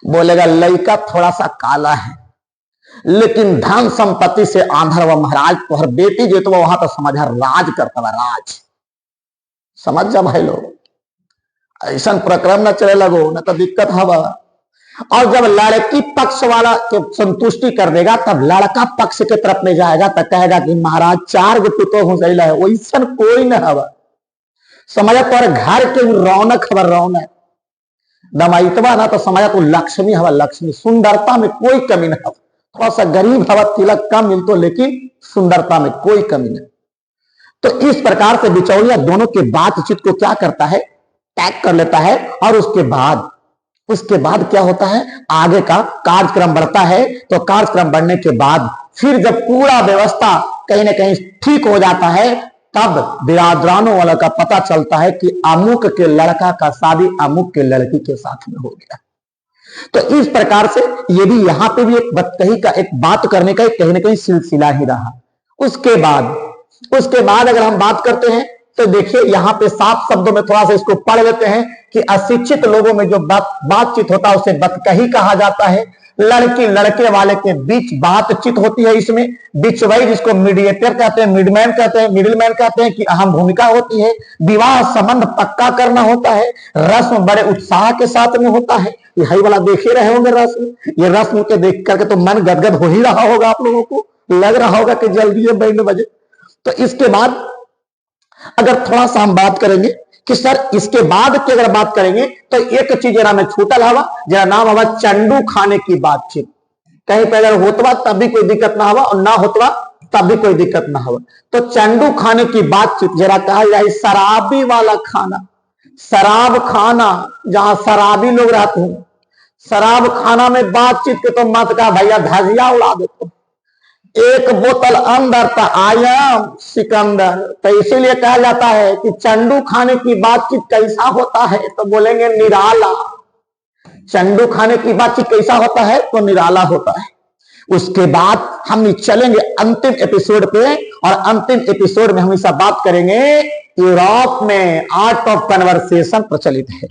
बोलेगा लड़का थोड़ा सा काला है लेकिन धन संपत्ति से आंधर व महाराज, तो हर बेटी जो तो वहां तो समझ राज करता है, राज समझ जा भाई लोग, ऐसा प्रक्रम न चले लगो न तो दिक्कत हवा। और जब लड़की पक्ष वाला के संतुष्टि कर देगा तब लड़का पक्ष के तरफ में जाएगा तो कहेगा कि महाराज 4 गो पुतो हो गई है, वैसा कोई न हवा, समझ पर घर के रौनक हवा, रौनक दमाइतवा ना तो समझ तो लक्ष्मी हवा, लक्ष्मी सुंदरता में कोई कमी न हवा, थोड़ा सा गरीब हवा, तिलक कम मिलतो लेकिन सुंदरता में कोई कमी नहीं। तो इस प्रकार से बिचौलिया दोनों के बातचीत को क्या करता है? टैग कर लेता है। और उसके बाद क्या होता है? आगे का कार्यक्रम बढ़ता है। तो कार्यक्रम बढ़ने के बाद फिर जब पूरा व्यवस्था कहीं ना कहीं ठीक हो जाता है, तब बिरादरानों वाला का पता चलता है कि अमुक के लड़का का शादी अमुक के लड़की के साथ में हो गया। तो इस प्रकार से ये भी यहां पे भी एक बतकही का, एक बात करने का एक कहीं ना कहीं सिलसिला ही रहा। उसके बाद अगर हम बात करते हैं तो देखिए यहां पे साफ शब्दों में थोड़ा सा इसको पढ़ लेते हैं कि अशिक्षित लोगों में जो बातचीत होता है उसे बतकही कहा जाता है। लड़की लड़के वाले के बीच बातचीत होती है, इसमें बिचवाई जिसको मीडिएटर कहते हैं, मिडमैन कहते हैं, मिडिलमैन कहते हैं, कि अहम भूमिका होती है। विवाह संबंध पक्का करना होता है। रस्म बड़े उत्साह के साथ में होता है। यही वाला देख ही रहे होंगे रस्म, ये रस्म के देख करके तो मन गदगद हो ही रहा होगा, आप लोगों को लग रहा होगा कि जल्दी है बैंड बजे। तो इसके बाद अगर थोड़ा सा हम बात करेंगे कि सर इसके बाद की अगर बात करेंगे तो एक चीज जरा में छूटल हवा, जरा नाम हवा चंडू खाने की बातचीत। कहीं पे अगर होतवा तब भी कोई दिक्कत ना हवा और ना होतवा तब भी कोई दिक्कत ना हवा। तो चंडू खाने की बातचीत जरा कहा जाए शराबी वाला खाना, शराब खाना जहां शराबी लोग रहते हैं, शराब खाना में बातचीत के तो मत का भैया धजिया उड़ा देते। एक बोतल अंदर तो आयाम सिकंदर। तो इसीलिए कहा जाता है कि चंडू खाने की बातचीत कैसा होता है, तो बोलेंगे निराला। चंडू खाने की बातचीत कैसा होता है, तो निराला होता है। उसके बाद हम चलेंगे अंतिम एपिसोड पे, और अंतिम एपिसोड में हम इस बात करेंगे यूरोप में आर्ट ऑफ कन्वर्सेशन प्रचलित है।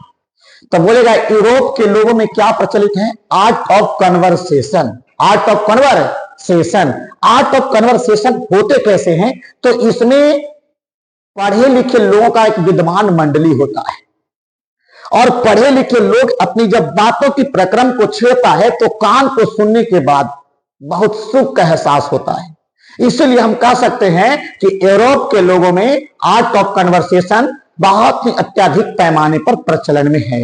तो बोलेगा यूरोप के लोगों में क्या प्रचलित है, art of conversation. Art of conversation, art of conversation होते कैसे हैं, तो इसमें पढ़े लिखे लोगों का एक विद्वान मंडली होता है, और पढ़े लिखे लोग अपनी जब बातों की प्रक्रम को छेड़ता है तो कान को सुनने के बाद बहुत सुख का एहसास होता है। इसलिए हम कह सकते हैं कि यूरोप के लोगों में आर्ट ऑफ कन्वर्सेशन बहुत ही अत्यधिक पैमाने पर प्रचलन में है।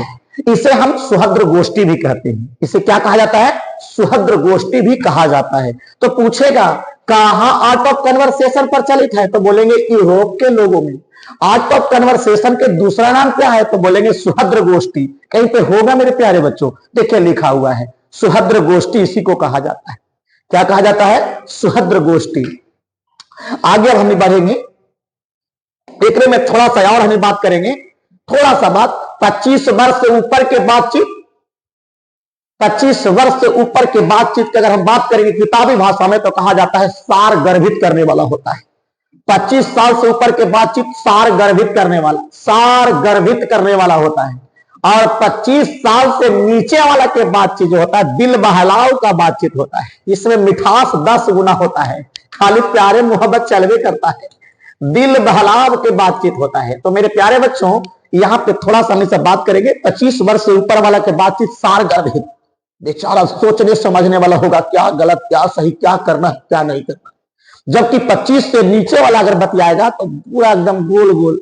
इसे हम सुहद्र गोष्ठी भी कहते हैं। इसे क्या कहा जाता है, सुहद्र गोष्ठी भी कहा जाता है। तो पूछेगा कहां आर्ट ऑफ कन्वर्सेशन प्रचलित है, तो बोलेंगे यूरोप के लोगों में। आर्ट ऑफ कन्वर्सेशन के दूसरा नाम क्या है, तो बोलेंगे सुहद्र गोष्ठी। कहीं पे होगा मेरे प्यारे बच्चों, देखिए लिखा हुआ है सुहद्र गोष्ठी, इसी को कहा जाता है। क्या कहा जाता है, सुहद्र गोष्ठी। आगे अब हम बढ़ेंगे, एक में थोड़ा सा और हम बात करेंगे, थोड़ा सा बात 25 वर्ष से ऊपर के बातचीत, 25 वर्ष से ऊपर के बातचीत की अगर हम बात करेंगे किताबी भाषा में तो कहा जाता है सार गर्भित करने वाला होता है। 25 साल से ऊपर के बातचीत सार गर्भित करने वाला होता है। और 25 साल से नीचे वाला के बातचीत जो होता है दिल बहलाव का बातचीत होता है। इसमें मिठास 10 गुना होता है, खाली प्यारे मोहब्बत चलवे करता है, दिल बहलाव के बातचीत होता है। तो मेरे प्यारे बच्चों यहां पे थोड़ा सा हम इससे बात करेंगे। 25 वर्ष से ऊपर वाला के बातचीत सार गर्भित, बेचारा सोचने समझने वाला होगा क्या गलत क्या सही, क्या करना है क्या नहीं करना। जबकि 25 से नीचे वाला अगर बतियाएगा तो पूरा एकदम गोल गोल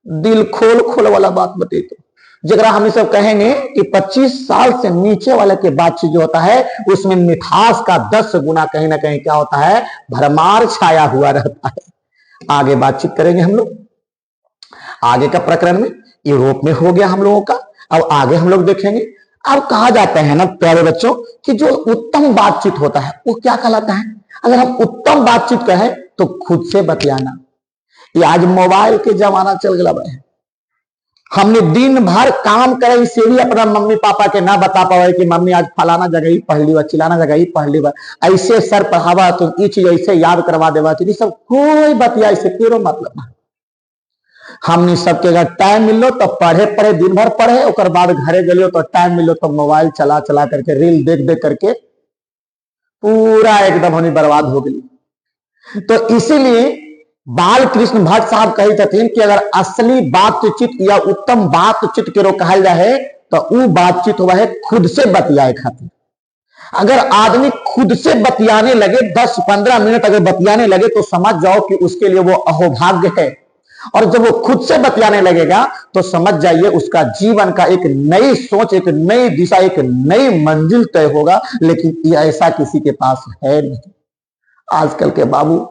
दिल खोल वाला बात बते। तो जरा हम सब कहेंगे कि 25 साल से नीचे वाले के बातचीत जो होता है उसमें मिठास का 10 गुना कहीं ना कहीं क्या होता है, भरमार छाया हुआ रहता है। आगे बातचीत करेंगे हम लोग। आगे का प्रकरण में यूरोप में हो गया हम लोगों का। अब आगे हम लोग देखेंगे। अब कहा जाता है ना प्यारे बच्चों कि जो उत्तम बातचीत होता है वो क्या कहलाता है। अगर हम उत्तम बातचीत कहें तो खुद से बतियाना। ये आज मोबाइल के जमाना चल गया है। हमने दिन भर काम करे इसे भी अपना मम्मी पापा के ना बता पावे कि मम्मी आज फलाना जगह ही पढ़ ली बा, चिलाना जगह ही पढ़ ली बा, ऐसे सर पढ़ावा तो ये चीज ऐसे याद करवा देवा, तो सब कोई बतिया इसे केरो मतलब ना। हमने सबके अगर टाइम मिलो तो पढ़े दिन भर पढ़े, और बाद घरे गलियो तो टाइम मिलो तो मोबाइल चला करके रील देख करके पूरा एकदम होनी बर्बाद हो गई। तो इसीलिए बाल कृष्ण भट्ट साहब कही थे कि अगर असली बातचीत या उत्तम बातचीत के कहल जाए तो वो बातचीत हुआ है खुद से बतियाए खातिर। अगर आदमी खुद से बतियाने लगे 10-15 मिनट अगर बतियाने लगे तो समझ जाओ कि उसके लिए वो अहोभाग्य है। और जब वो खुद से बतियाने लगेगा तो समझ जाइए उसका जीवन का एक नई सोच, एक नई दिशा, एक नई मंजिल तय होगा। लेकिन ये ऐसा किसी के पास है नहीं। आजकल के बाबू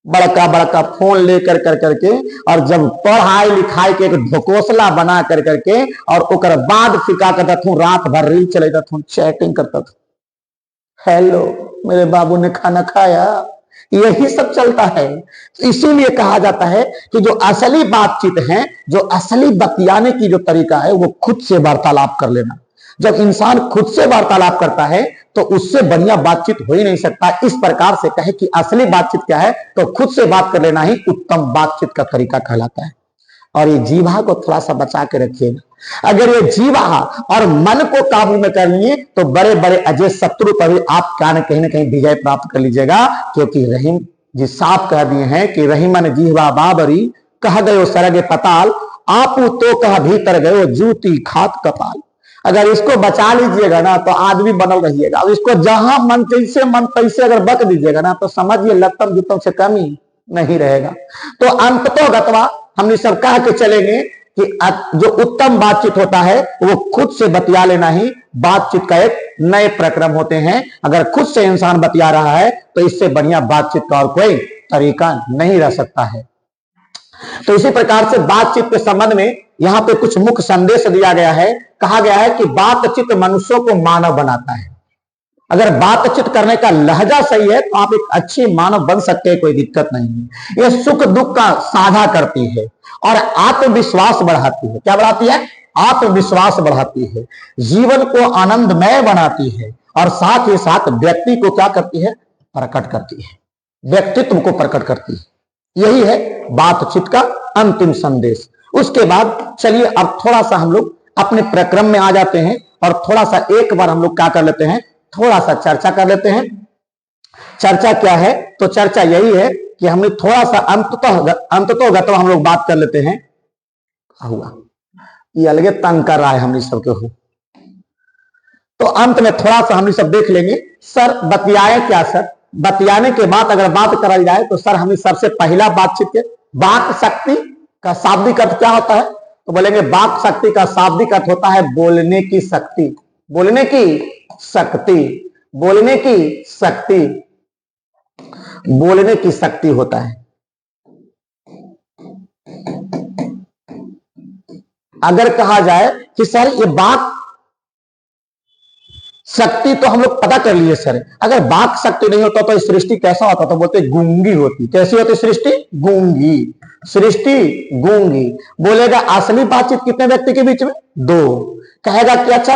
बड़का फोन लेकर करके और जब पढ़ाई लिखाई के एक ढकोसला बना करके और ओकर बाद फिका करता था, रात भर रील चलेता था, चैटिंग करता था, हेलो मेरे बाबू ने खाना खाया, यही सब चलता है। इसीलिए कहा जाता है कि जो असली बातचीत है, जो असली बतियाने की जो तरीका है, वो खुद से वार्तालाप कर लेना। जब इंसान खुद से वार्तालाप करता है तो उससे बढ़िया बातचीत हो ही नहीं सकता। इस प्रकार से कहे कि असली बातचीत क्या है, तो खुद से बात कर लेना ही उत्तम बातचीत का तरीका कहलाता है। और ये जीवा को थोड़ा सा बचा के रखिएगा। अगर ये जीवा और मन को काबू में कर लिए तो बड़े बड़े अजय शत्रु पर भी आप कहीं ना कहीं विजय प्राप्त कर लीजिएगा। क्योंकि रहीम जी साफ कह दिए हैं कि रहीमन जीवा बाबरी कह गयो सरगे पताल, आपू तो कह भीतर गयो जूती खात कपाल। अगर इसको बचा लीजिएगा ना तो आदमी बनल रहिएगा। अब इसको जहां मन जैसे मन तैसे अगर बक दीजिएगा ना तो समझिए लत्तम जुतम से कमी नहीं रहेगा। तो अंततोगत्वा हम सब कह के चलेंगे कि जो उत्तम बातचीत होता है वो खुद से बतिया लेना ही बातचीत का एक नए प्रक्रम होते हैं। अगर खुद से इंसान बतिया रहा है तो इससे बढ़िया बातचीत का और कोई तरीका नहीं रह सकता है। तो इसी प्रकार से बातचीत के संबंध में यहां पे कुछ मुख्य संदेश दिया गया है। कहा गया है कि बातचीत मनुष्यों को मानव बनाता है। अगर बातचीत करने का लहजा सही है तो आप एक अच्छे मानव बन सकते हैं, कोई दिक्कत नहीं है। यह सुख दुख का साझा करती है और आत्मविश्वास बढ़ाती है। क्या बढ़ाती है? आत्मविश्वास बढ़ाती है, जीवन को आनंदमय बनाती है और साथ ही साथ व्यक्ति को क्या करती है? प्रकट करती है, व्यक्तित्व को प्रकट करती है। यही है बातचीत का अंतिम संदेश। उसके बाद चलिए अब थोड़ा सा हम लोग अपने प्रक्रम में आ जाते हैं और थोड़ा सा एक बार हम लोग क्या कर लेते हैं, थोड़ा सा चर्चा कर लेते हैं। चर्चा क्या है? तो चर्चा यही है कि हमने थोड़ा सा अंततोगत्वा हम लोग बात कर लेते हैं। हुआ ये अलगे तंग कर रहा है हम सबके हो, तो अंत में थोड़ा सा हम सब देख लेंगे। सर बतियाए क्या? सर बतियाने के बाद अगर बात कराई जाए तो सर हमें सबसे पहला बातचीत के वाक शक्ति का शाब्दिक अर्थ क्या होता है? तो बोलेंगे वाक शक्ति का शाब्दिक अर्थ होता है बोलने की शक्ति। बोलने की शक्ति, बोलने की शक्ति, बोलने की शक्ति होता है। अगर कहा जाए कि सर ये वाक शक्ति तो हम लोग पता कर लिए सर, अगर वाक शक्ति नहीं होता तो सृष्टि कैसा होता? तो बोलते गूंगी होती। कैसी होती सृष्टि? गूंगी। सृष्टि गूंगी। बोलेगा असली बातचीत कितने व्यक्ति के बीच में? दो। कहेगा कि अच्छा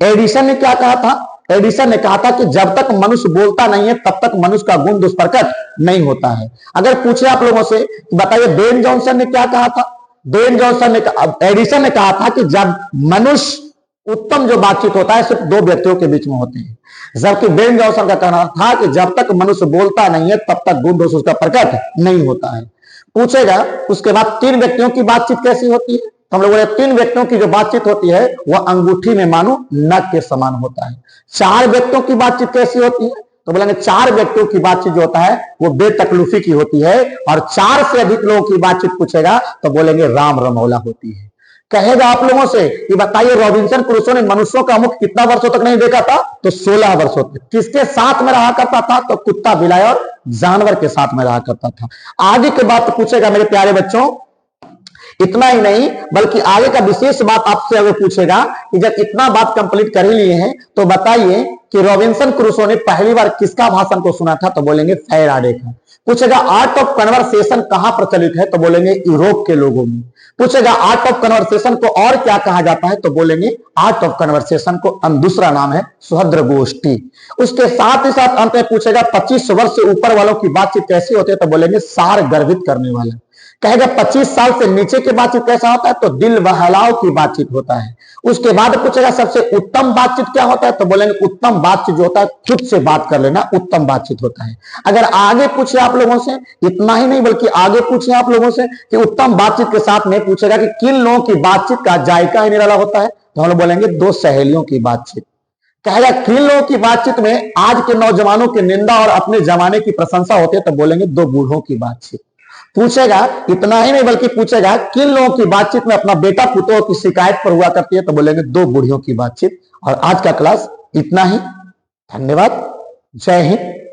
एडिसन ने क्या कहा था? एडिसन ने कहा था कि जब तक मनुष्य बोलता नहीं है तब तक मनुष्य का गुण दुष्प्रकट नहीं होता है। अगर पूछे आप लोगों से बताइए बेन जॉनसन ने क्या कहा था? बेन जॉनसन ने एडिसन ने कहा था कि जब मनुष्य उत्तम जो बातचीत होता है सिर्फ दो व्यक्तियों के बीच में होते हैं, जबकि बेन जॉनसन का कहना था कि जब तक मनुष्य बोलता नहीं है तब तक गुण दोष उसका प्रकट नहीं होता है। पूछेगा उसके बाद तीन व्यक्तियों की बातचीत कैसी होती है? तो हम लोगों ने तीन व्यक्तियों की जो बातचीत होती है वह अंगूठी में मानो नख के समान होता है। चार व्यक्तियों की बातचीत कैसी होती है? तो बोलेंगे चार व्यक्तियों की बातचीत जो होता है वो बेतकल्लुफी की होती है। और चार से अधिक लोगों की बातचीत पूछेगा तो बोलेंगे राम रमौला होती है। कहेगा आप लोगों से कि बताइए रॉबिन्सन क्रूसो ने मनुष्यों का मुख कितना वर्षों तक नहीं देखा था? तो 16 वर्षों तक। किसके साथ में रहा करता था? तो कुत्ता बिलाई और जानवर के साथ में रहा करता था। आगे के बात पूछेगा मेरे प्यारे बच्चों। इतना ही नहीं बल्कि आगे का विशेष बात आपसे अगर पूछेगा कि जब इतना बात कंप्लीट कर ही लिए हैं तो बताइए कि रॉबिन्सन क्रूसो ने पहली बार किसका भाषण को सुना था? तो बोलेंगे फैराडे का। पूछेगा आर्ट ऑफ कन्वर्सेशन कहां प्रचलित है? तो बोलेंगे यूरोप के लोगों में। पूछेगा आर्ट ऑफ कन्वर्सेशन को और क्या कहा जाता है? तो बोलेंगे आर्ट ऑफ कन्वर्सेशन को दूसरा नाम है सुहद्र गोष्ठी। उसके साथ ही साथ अंत में पूछेगा 25 वर्ष से ऊपर वालों की बातचीत कैसी होती है? तो बोलेंगे सार गर्भित करने वाला। कहेगा 25 साल से नीचे की बातचीत कैसा होता है? तो दिल बहलाव की बातचीत होता है। उसके बाद पूछेगा सबसे उत्तम बातचीत क्या होता है? तो बोलेंगे उत्तम बातचीत जो होता है खुद से बात कर लेना उत्तम बातचीत होता है। अगर आगे पूछे आप लोगों से, इतना ही नहीं बल्कि आगे पूछे आप लोगों से कि उत्तम बातचीत के साथ में पूछेगा कि किन लोगों की बातचीत का जायका ही निराला होता है? तो हम लोग बोलेंगे दो सहेलियों की बातचीत। कहेगा किन लोगों की बातचीत में आज के नौजवानों की निंदा और अपने जमाने की प्रशंसा होती है? तो बोलेंगे दो बूढ़ों की बातचीत। पूछेगा इतना ही नहीं बल्कि पूछेगा किन लोगों की बातचीत में अपना बेटा पुतों की शिकायत पर हुआ करती है? तो बोलेंगे दो बूढ़ियों की बातचीत। और आज का क्लास इतना ही। धन्यवाद। जय हिंद।